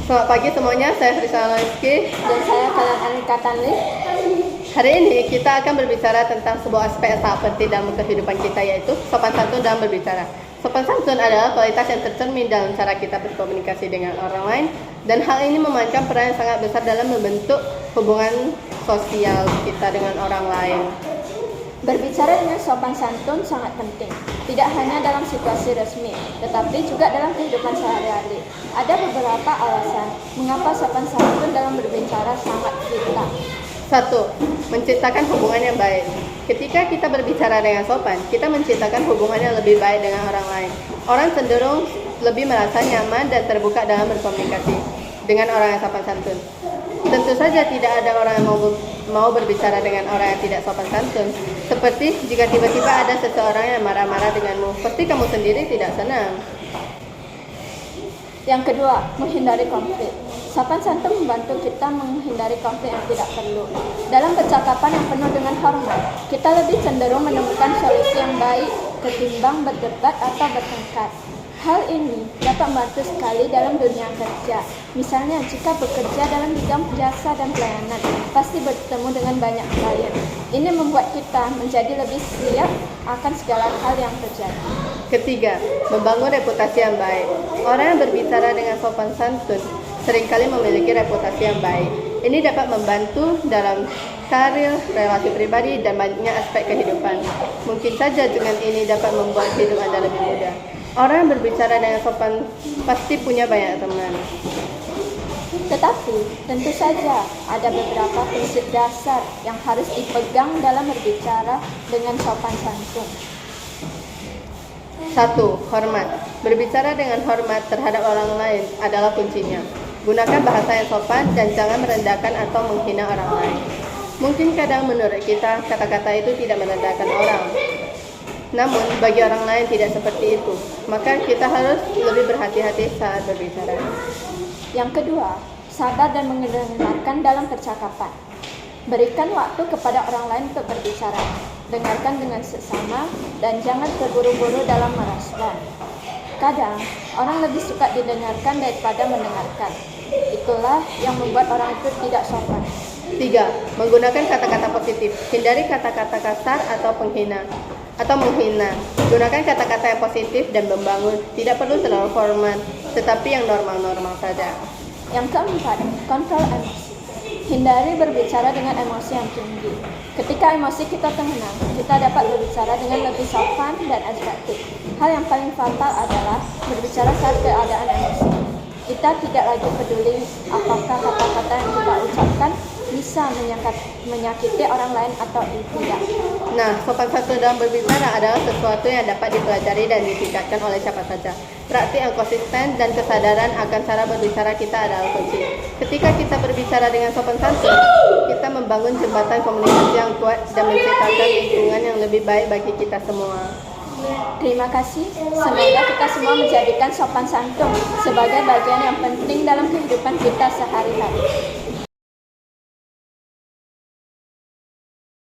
Selamat pagi semuanya, saya Rizal Rizky. Dan saya Kalian Anika Tanli. Hari ini kita akan berbicara tentang sebuah aspek yang sangat penting dalam kehidupan kita, yaitu sopan santun dalam berbicara. Sopan santun adalah kualitas yang tercermin dalam cara kita berkomunikasi dengan orang lain, dan hal ini memainkan peran yang sangat besar dalam membentuk hubungan sosial kita dengan orang lain. Berbicara dengan sopan santun sangat penting, tidak hanya dalam situasi resmi, tetapi juga dalam kehidupan sehari-hari. Ada beberapa alasan mengapa sopan santun dalam berbicara sangat vital. 1. Menciptakan hubungan yang baik. Ketika kita berbicara dengan sopan, kita menciptakan hubungan yang lebih baik dengan orang lain. Orang cenderung lebih merasa nyaman dan terbuka dalam berkomunikasi dengan orang yang sopan santun. Tentu saja tidak ada orang yang mau berbicara dengan orang yang tidak sopan santun. Seperti jika tiba-tiba ada seseorang yang marah-marah denganmu, pasti kamu sendiri tidak senang. Yang kedua, menghindari konflik. Sopan santun membantu kita menghindari konflik yang tidak perlu. Dalam percakapan yang penuh dengan hormat, kita lebih cenderung menemukan solusi yang baik ketimbang berdebat atau bertengkar. Hal ini dapat membantu sekali dalam dunia kerja. Misalnya, jika bekerja dalam bidang jasa dan pelayanan, pasti bertemu dengan banyak klien. Ini membuat kita menjadi lebih siap akan segala hal yang terjadi. Ketiga, membangun reputasi yang baik. Orang yang berbicara dengan sopan santun seringkali memiliki reputasi yang baik. Ini dapat membantu dalam karir, relasi pribadi, dan banyak aspek kehidupan. Mungkin saja dengan ini dapat membuat hidup Anda lebih mudah. Orang yang berbicara dengan sopan pasti punya banyak teman. Tetapi, tentu saja ada beberapa prinsip dasar yang harus dipegang dalam berbicara dengan sopan santun. 1. Hormat. Berbicara dengan hormat terhadap orang lain adalah kuncinya. Gunakan bahasa yang sopan dan jangan merendahkan atau menghina orang lain. Mungkin kadang menurut kita, kata-kata itu tidak merendahkan orang. Namun, bagi orang lain tidak seperti itu. Maka kita harus lebih berhati-hati saat berbicara. Yang kedua, sabar dan mendengarkan dalam percakapan. Berikan waktu kepada orang lain untuk berbicara. Dengarkan dengan seksama dan jangan terburu-buru dalam merespon. Kadang, orang lebih suka didengarkan daripada mendengarkan. Itulah yang membuat orang itu tidak sopan. 3. Menggunakan kata-kata positif. Hindari kata-kata kasar atau menghina. Gunakan kata-kata yang positif dan membangun. Tidak perlu terlalu formal, tetapi yang normal-normal saja. Yang keempat, kontrol emosi. Hindari berbicara dengan emosi yang tinggi. Ketika emosi kita tenang, kita dapat berbicara dengan lebih sopan dan efektif. Hal yang paling fatal adalah berbicara saat keadaan emosi. Kita tidak lagi peduli apakah kata-kata yang kita ucapkan bisa menyakiti orang lain atau tidak. Nah, sopan santun dalam berbicara adalah sesuatu yang dapat dipelajari dan ditingkatkan oleh siapa saja. Praktik yang konsisten dan kesadaran akan cara berbicara kita adalah kunci. Ketika kita berbicara dengan sopan santun, kita membangun jembatan komunikasi yang kuat dan menciptakan lingkungan yang lebih baik bagi kita semua. Terima kasih. Semoga kita semua menjadikan sopan santun sebagai bagian yang penting dalam kehidupan kita sehari-hari.